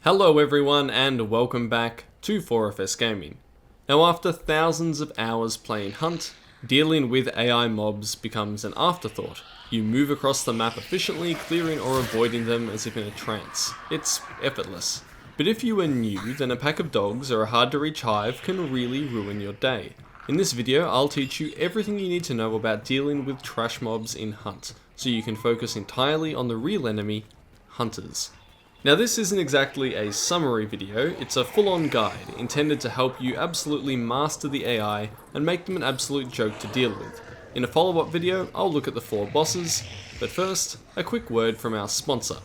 Hello everyone and welcome back to 4FS Gaming. Now after thousands of hours playing Hunt, dealing with AI mobs becomes an afterthought. You move across the map efficiently, clearing or avoiding them as if in a trance. It's effortless. But if you are new, then a pack of dogs or a hard to reach hive can really ruin your day. In this video, I'll teach you everything you need to know about dealing with trash mobs in Hunt, so you can focus entirely on the real enemy, hunters. Now this isn't exactly a summary video, it's a full-on guide intended to help you absolutely master the AI and make them an absolute joke to deal with. In a follow-up video, I'll look at the 4 bosses, but first, a quick word from our sponsor.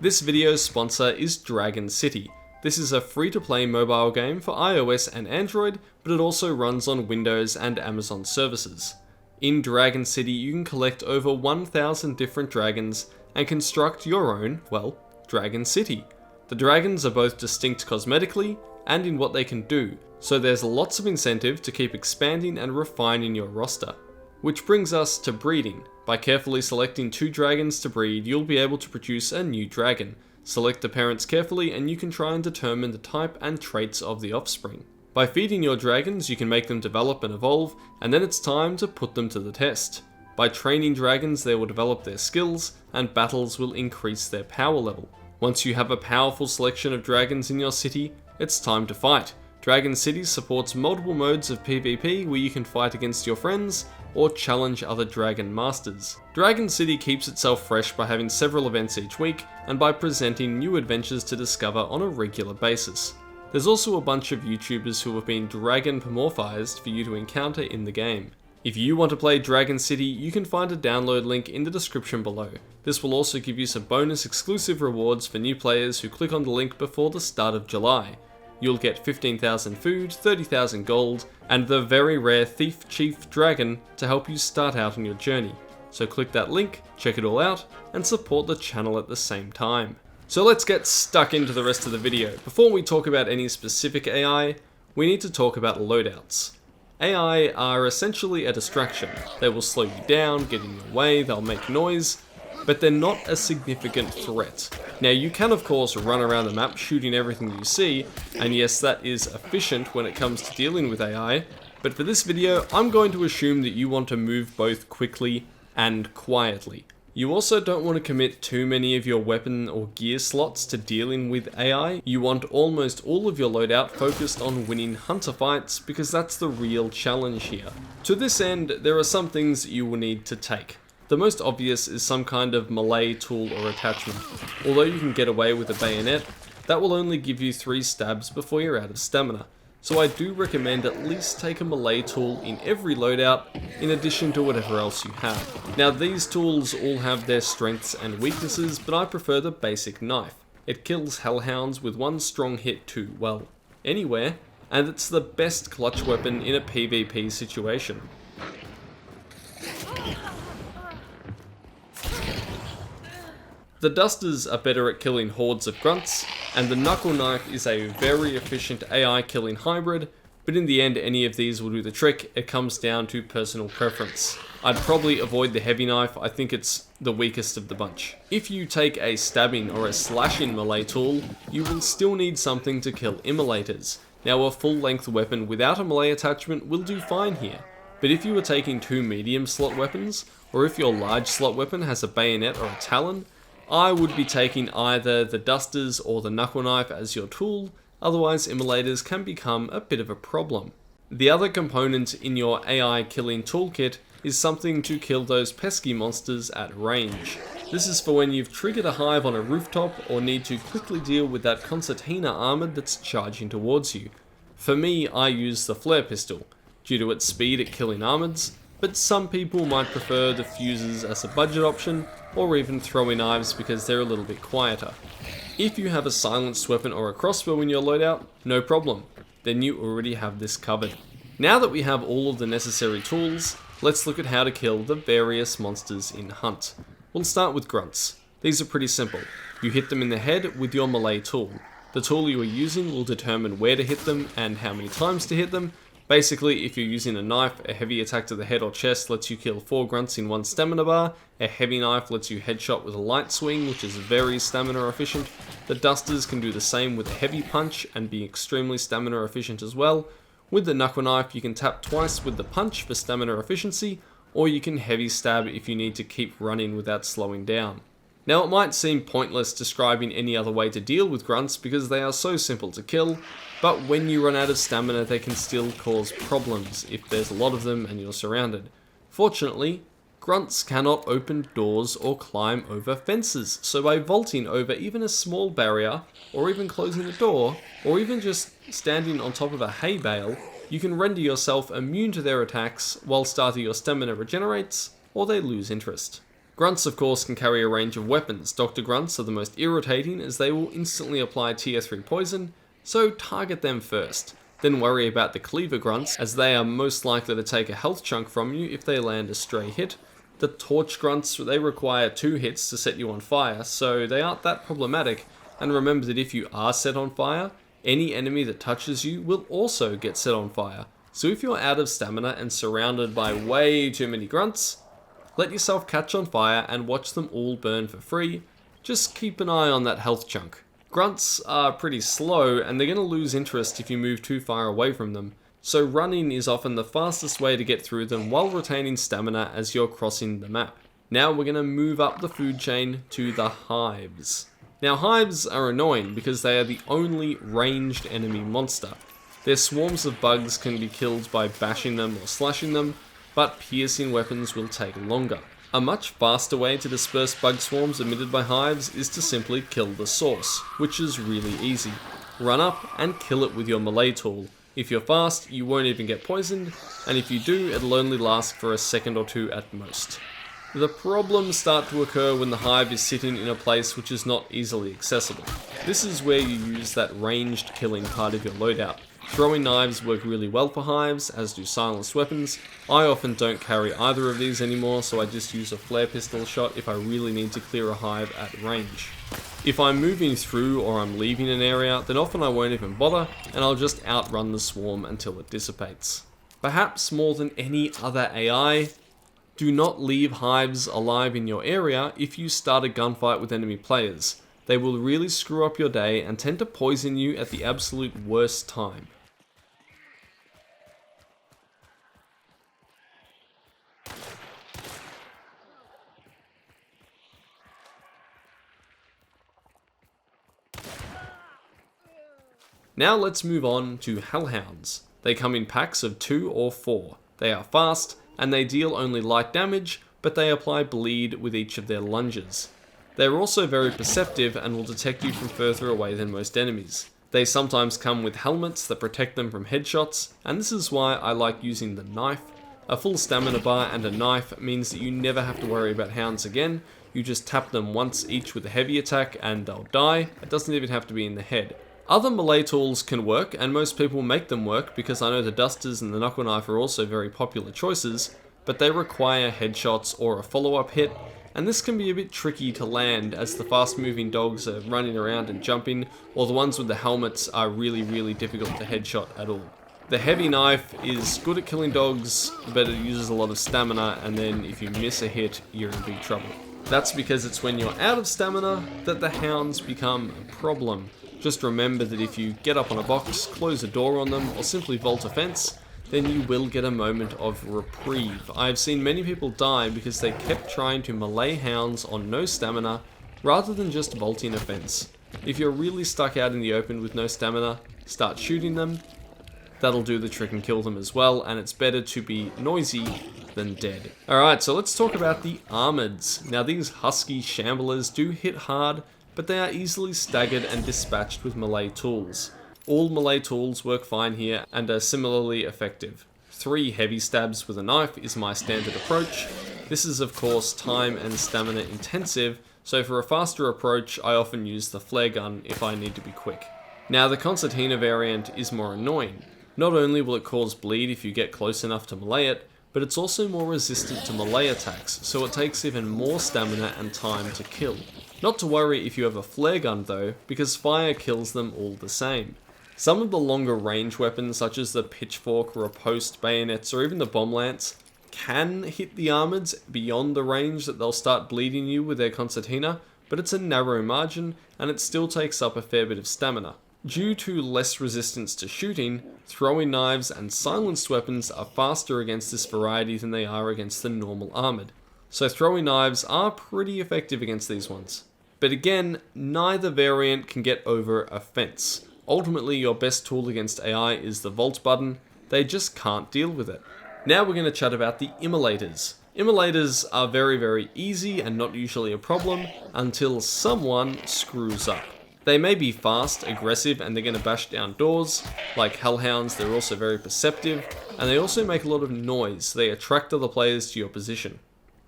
This video's sponsor is Dragon City. This is a free-to-play mobile game for iOS and Android, but it also runs on Windows and Amazon services. In Dragon City, you can collect over 1,000 different dragons and construct your own, well, Dragon City. The dragons are both distinct cosmetically and in what they can do, so there's lots of incentive to keep expanding and refining your roster. Which brings us to breeding. By carefully selecting 2 dragons to breed, you'll be able to produce a new dragon. Select the parents carefully and you can try and determine the type and traits of the offspring. By feeding your dragons, you can make them develop and evolve, and then it's time to put them to the test. By training dragons, they will develop their skills, and battles will increase their power level. Once you have a powerful selection of dragons in your city, it's time to fight. Dragon City supports multiple modes of PvP where you can fight against your friends or challenge other dragon masters. Dragon City keeps itself fresh by having several events each week and by presenting new adventures to discover on a regular basis. There's also a bunch of YouTubers who have been dragon-pomorphized for you to encounter in the game. If you want to play Dragon City, you can find a download link in the description below. This will also give you some bonus exclusive rewards for new players who click on the link before the start of July. You'll get 15,000 food, 30,000 gold, and the very rare Thief Chief Dragon to help you start out on your journey. So click that link, check it all out, and support the channel at the same time. So let's get stuck into the rest of the video. Before we talk about any specific AI, we need to talk about loadouts. AI are essentially a distraction. They will slow you down, get in your way, they'll make noise, but they're not a significant threat. Now you can of course run around the map shooting everything you see, and yes, that is efficient when it comes to dealing with AI, but for this video I'm going to assume that you want to move both quickly and quietly. You also don't want to commit too many of your weapon or gear slots to dealing with AI. You want almost all of your loadout focused on winning hunter fights because that's the real challenge here. To this end, there are some things that you will need to take. The most obvious is some kind of melee tool or attachment. Although you can get away with a bayonet, that will only give you 3 stabs before you're out of stamina. So I do recommend at least take a melee tool in every loadout in addition to whatever else you have. Now these tools all have their strengths and weaknesses, but I prefer the basic knife. It kills hellhounds with 1 strong hit to, well, anywhere, and it's the best clutch weapon in a PvP situation. The dusters are better at killing hordes of grunts, and the knuckle knife is a very efficient AI killing hybrid, but in the end any of these will do the trick. It comes down to personal preference. I'd probably avoid the heavy knife, I think it's the weakest of the bunch. If you take a stabbing or a slashing melee tool, you will still need something to kill emulators. Now a full length weapon without a melee attachment will do fine here, but if you are taking 2 medium slot weapons, or if your large slot weapon has a bayonet or a talon, I would be taking either the dusters or the knuckle knife as your tool, otherwise emulators can become a bit of a problem. The other component in your AI killing toolkit is something to kill those pesky monsters at range. This is for when you've triggered a hive on a rooftop or need to quickly deal with that concertina armored that's charging towards you. For me, I use the flare pistol, due to its speed at killing armoreds, but some people might prefer the fuses as a budget option, or even throwing knives because they're a little bit quieter. If you have a silenced weapon or a crossbow in your loadout, no problem, then you already have this covered. Now that we have all of the necessary tools, let's look at how to kill the various monsters in Hunt. We'll start with grunts. These are pretty simple. You hit them in the head with your melee tool. The tool you are using will determine where to hit them and how many times to hit them, Basically, if you're using a knife, a heavy attack to the head or chest lets you kill 4 grunts in 1 stamina bar, a heavy knife lets you headshot with a light swing, which is very stamina efficient. The dusters can do the same with a heavy punch and be extremely stamina efficient as well. With the knuckle knife, you can tap twice with the punch for stamina efficiency, or you can heavy stab if you need to keep running without slowing down. Now, it might seem pointless describing any other way to deal with grunts because they are so simple to kill, but when you run out of stamina they can still cause problems if there's a lot of them and you're surrounded. Fortunately, grunts cannot open doors or climb over fences, so by vaulting over even a small barrier, or even closing a door, or even just standing on top of a hay bale, you can render yourself immune to their attacks whilst either your stamina regenerates or they lose interest. Grunts, of course, can carry a range of weapons. Dr. Grunts are the most irritating as they will instantly apply tier 3 poison, so target them first. Then worry about the cleaver grunts, as they are most likely to take a health chunk from you if they land a stray hit. The torch grunts, they require 2 hits to set you on fire, so they aren't that problematic, and remember that if you are set on fire, any enemy that touches you will also get set on fire. So if you're out of stamina and surrounded by way too many grunts, let yourself catch on fire and watch them all burn for free. Just keep an eye on that health chunk. Grunts are pretty slow and they're going to lose interest if you move too far away from them, so running is often the fastest way to get through them while retaining stamina as you're crossing the map. Now we're going to move up the food chain to the hives. Now, hives are annoying because they are the only ranged enemy monster. Their swarms of bugs can be killed by bashing them or slashing them, but piercing weapons will take longer. A much faster way to disperse bug swarms emitted by hives is to simply kill the source, which is really easy. Run up and kill it with your melee tool. If you're fast, you won't even get poisoned, and if you do, it'll only last for a second or 2 at most. The problems start to occur when the hive is sitting in a place which is not easily accessible. This is where you use that ranged killing part of your loadout. Throwing knives work really well for hives, as do silenced weapons. I often don't carry either of these anymore, so I just use a flare pistol shot if I really need to clear a hive at range. If I'm moving through or I'm leaving an area, then often I won't even bother, and I'll just outrun the swarm until it dissipates. Perhaps more than any other AI, do not leave hives alive in your area if you start a gunfight with enemy players. They will really screw up your day and tend to poison you at the absolute worst time. Now let's move on to hellhounds. They come in packs of 2 or 4. They are fast, and they deal only light damage, but they apply bleed with each of their lunges. They are also very perceptive and will detect you from further away than most enemies. They sometimes come with helmets that protect them from headshots, and this is why I like using the knife. A full stamina bar and a knife means that you never have to worry about hounds again. You just tap them once each with a heavy attack and they'll die. It doesn't even have to be in the head. Other melee tools can work, and most people make them work because I know the dusters and the knuckle knife are also very popular choices, but they require headshots or a follow-up hit, and this can be a bit tricky to land as the fast-moving dogs are running around and jumping, or the ones with the helmets are really difficult to headshot at all. The heavy knife is good at killing dogs, but it uses a lot of stamina, and then if you miss a hit, you're in big trouble. That's because it's when you're out of stamina that the hounds become a problem. Just remember that if you get up on a box, close a door on them, or simply vault a fence, then you will get a moment of reprieve. I've seen many people die because they kept trying to melee hounds on no stamina, rather than just vaulting a fence. If you're really stuck out in the open with no stamina, start shooting them. That'll do the trick and kill them as well, and it's better to be noisy than dead. Alright, so let's talk about the armoreds. Now these husky shamblers do hit hard, but they are easily staggered and dispatched with melee tools. All melee tools work fine here and are similarly effective. 3 heavy stabs with a knife is my standard approach. This is of course time and stamina intensive, so for a faster approach I often use the flare gun if I need to be quick. Now the concertina variant is more annoying. Not only will it cause bleed if you get close enough to melee it, but it's also more resistant to melee attacks, so it takes even more stamina and time to kill. Not to worry if you have a flare gun though, because fire kills them all the same. Some of the longer range weapons, such as the pitchfork, riposte, bayonets, or even the bomb lance, can hit the armoreds beyond the range that they'll start bleeding you with their concertina, but it's a narrow margin, and it still takes up a fair bit of stamina. Due to less resistance to shooting, throwing knives and silenced weapons are faster against this variety than they are against the normal armored. So throwing knives are pretty effective against these ones. But again, neither variant can get over a fence. Ultimately, your best tool against AI is the vault button. They just can't deal with it. Now we're going to chat about the Emulators. Emulators are very easy and not usually a problem until someone screws up. They may be fast, aggressive, and they're going to bash down doors. Like hellhounds, they're also very perceptive, and they also make a lot of noise, so they attract other players to your position.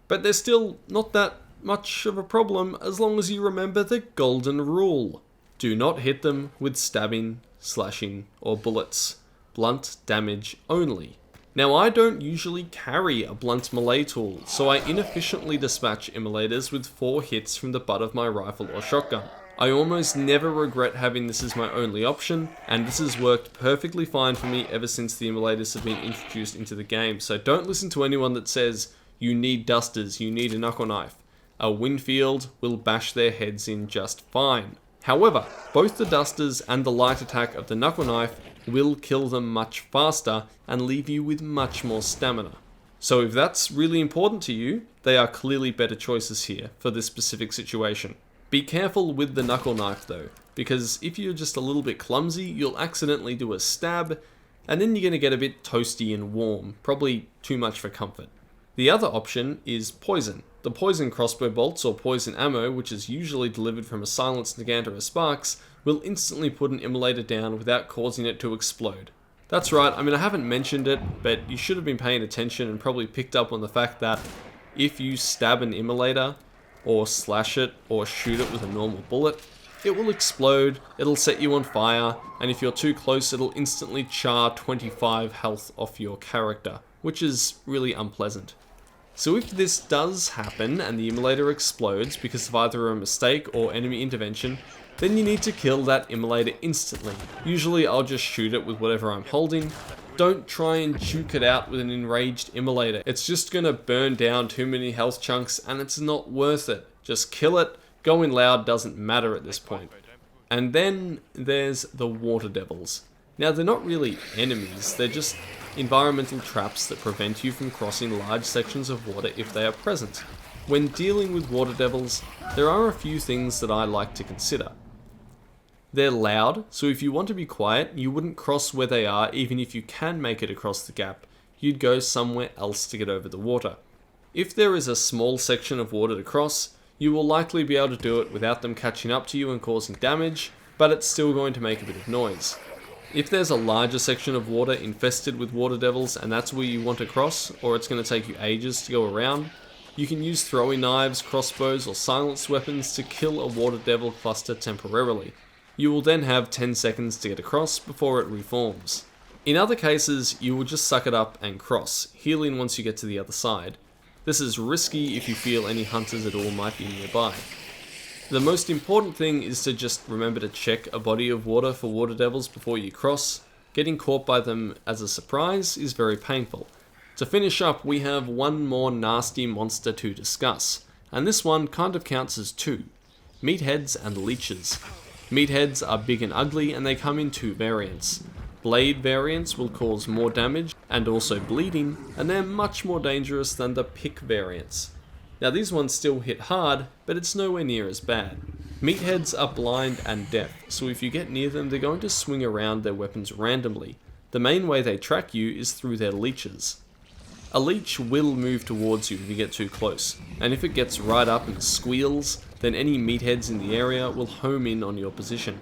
But they're still not that much of a problem as long as you remember the golden rule. Do not hit them with stabbing, slashing, or bullets. Blunt damage only. Now, I don't usually carry a blunt melee tool, so I inefficiently dispatch emulators with 4 hits from the butt of my rifle or shotgun. I almost never regret having this as my only option, and this has worked perfectly fine for me ever since the emulators have been introduced into the game, so don't listen to anyone that says, you need dusters, you need a knuckle knife. A Winfield will bash their heads in just fine. However, both the dusters and the light attack of the knuckle knife will kill them much faster and leave you with much more stamina. So if that's really important to you, they are clearly better choices here for this specific situation. Be careful with the knuckle knife though, because if you're just a little bit clumsy, you'll accidentally do a stab, and then you're going to get a bit toasty and warm, probably too much for comfort. The other option is poison. The poison crossbow bolts or poison ammo, which is usually delivered from a silenced nagant or a sparks, will instantly put an emulator down without causing it to explode. That's right, I haven't mentioned it, but you should have been paying attention and probably picked up on the fact that if you stab an emulator, or slash it, or shoot it with a normal bullet, it will explode, it'll set you on fire, and if you're too close it'll instantly char 25 health off your character, which is really unpleasant. So if this does happen and the emulator explodes because of either a mistake or enemy intervention, then you need to kill that emulator instantly. Usually I'll just shoot it with whatever I'm holding. Don't try and juke it out with an enraged emulator. It's just gonna burn down too many health chunks and it's not worth it. Just kill it. Going loud doesn't matter at this point. And then there's the water devils. Now they're not really enemies, they're just environmental traps that prevent you from crossing large sections of water if they are present. When dealing with water devils, there are a few things that I like to consider. They're loud, so if you want to be quiet, you wouldn't cross where they are even if you can make it across the gap. You'd go somewhere else to get over the water. If there is a small section of water to cross, you will likely be able to do it without them catching up to you and causing damage, but it's still going to make a bit of noise. If there's a larger section of water infested with water devils and that's where you want to cross, or it's going to take you ages to go around, you can use throwing knives, crossbows, or silenced weapons to kill a water devil cluster temporarily. You will then have 10 seconds to get across before it reforms. In other cases, you will just suck it up and cross, healing once you get to the other side. This is risky if you feel any hunters at all might be nearby. The most important thing is to just remember to check a body of water for water devils before you cross. Getting caught by them as a surprise is very painful. To finish up, we have one more nasty monster to discuss, and this one kind of counts as 2. Meatheads and leeches. Meatheads are big and ugly and they come in 2 variants. Blade variants will cause more damage and also bleeding, and they're much more dangerous than the pick variants. Now these ones still hit hard, but it's nowhere near as bad. Meatheads are blind and deaf, so if you get near them they're going to swing around their weapons randomly. The main way they track you is through their leeches. A leech will move towards you if you get too close, and if it gets right up and squeals, then any meatheads in the area will home in on your position.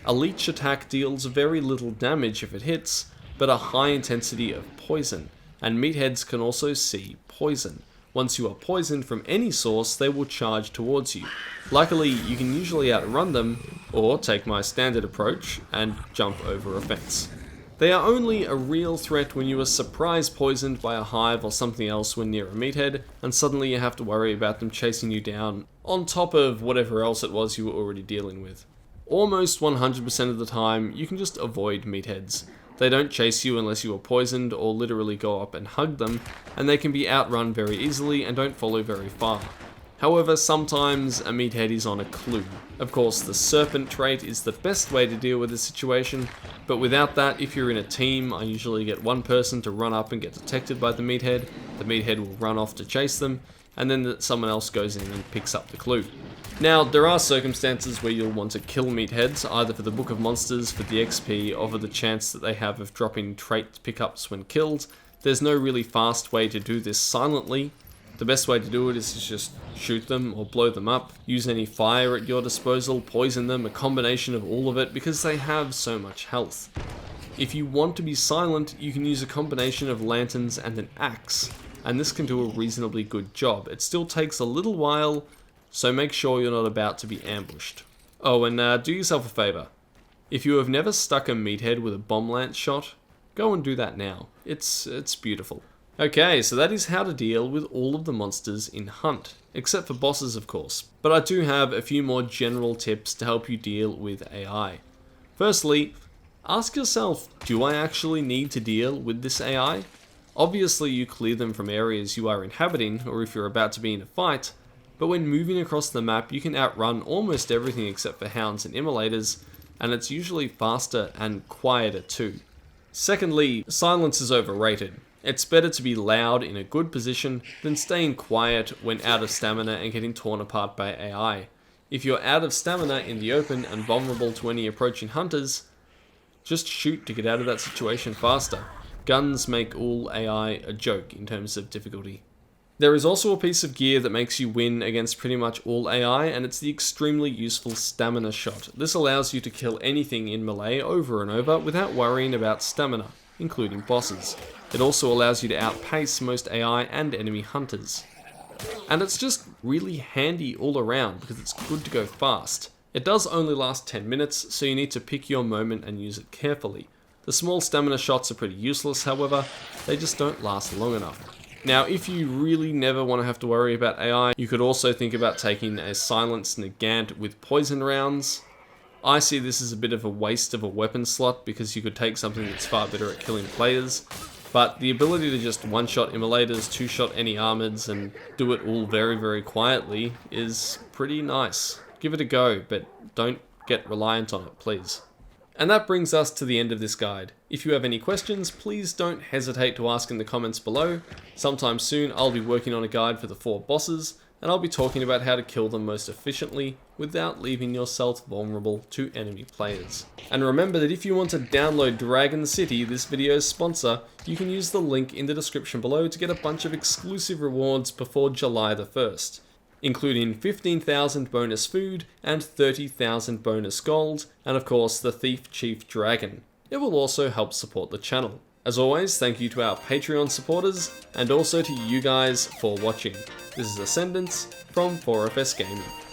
A leech attack deals very little damage if it hits, but a high intensity of poison, and meatheads can also see poison. Once you are poisoned from any source, they will charge towards you. Luckily, you can usually outrun them, or take my standard approach and jump over a fence. They are only a real threat when you are surprise poisoned by a hive or something else when near a meathead, and suddenly you have to worry about them chasing you down, on top of whatever else it was you were already dealing with. Almost 100% of the time, you can just avoid meatheads. They don't chase you unless you are poisoned or literally go up and hug them, and they can be outrun very easily and don't follow very far. However, sometimes a meathead is on a clue. Of course, the serpent trait is the best way to deal with the situation, but without that, if you're in a team, I usually get one person to run up and get detected by the meathead will run off to chase them, and then someone else goes in and picks up the clue. Now, there are circumstances where you'll want to kill meatheads, either for the Book of Monsters, for the XP, or for the chance that they have of dropping trait pickups when killed. There's no really fast way to do this silently. The best way to do it is to just shoot them or blow them up, use any fire at your disposal, poison them, a combination of all of it, because they have so much health. If you want to be silent, you can use a combination of lanterns and an axe, and this can do a reasonably good job. It still takes a little while, so make sure you're not about to be ambushed. Oh, and do yourself a favour. If you have never stuck a meathead with a bomb lance shot, go and do that now. It's beautiful. Okay, so that is how to deal with all of the monsters in Hunt, except for bosses of course. But I do have a few more general tips to help you deal with AI. Firstly, ask yourself, do I actually need to deal with this AI? Obviously you clear them from areas you are inhabiting, or if you're about to be in a fight, but when moving across the map you can outrun almost everything except for hounds and emulators, and it's usually faster and quieter too. Secondly, silence is overrated. It's better to be loud in a good position than staying quiet when out of stamina and getting torn apart by AI. If you're out of stamina in the open and vulnerable to any approaching hunters, just shoot to get out of that situation faster. Guns make all AI a joke in terms of difficulty. There is also a piece of gear that makes you win against pretty much all AI, and it's the extremely useful stamina shot. This allows you to kill anything in melee over and over without worrying about stamina, including bosses. It also allows you to outpace most AI and enemy hunters. And it's just really handy all around because it's good to go fast. It does only last 10 minutes, so you need to pick your moment and use it carefully. The small stamina shots are pretty useless, however, they just don't last long enough. Now, if you really never want to have to worry about AI, you could also think about taking a silenced Nagant with poison rounds. I see this as a bit of a waste of a weapon slot because you could take something that's far better at killing players. But the ability to just one-shot emulators, two-shot any armoreds, and do it all very, very quietly is pretty nice. Give it a go, but don't get reliant on it, please. And that brings us to the end of this guide. If you have any questions, please don't hesitate to ask in the comments below. Sometime soon I'll be working on a guide for the 4 bosses, and I'll be talking about how to kill them most efficiently without leaving yourself vulnerable to enemy players. And remember that if you want to download Dragon City, this video's sponsor, you can use the link in the description below to get a bunch of exclusive rewards before July the 1st, including 15,000 bonus food and 30,000 bonus gold, and of course the Thief Chief Dragon. It will also help support the channel. As always, thank you to our Patreon supporters, and also to you guys for watching. This is Ascendance from 4FS Gaming.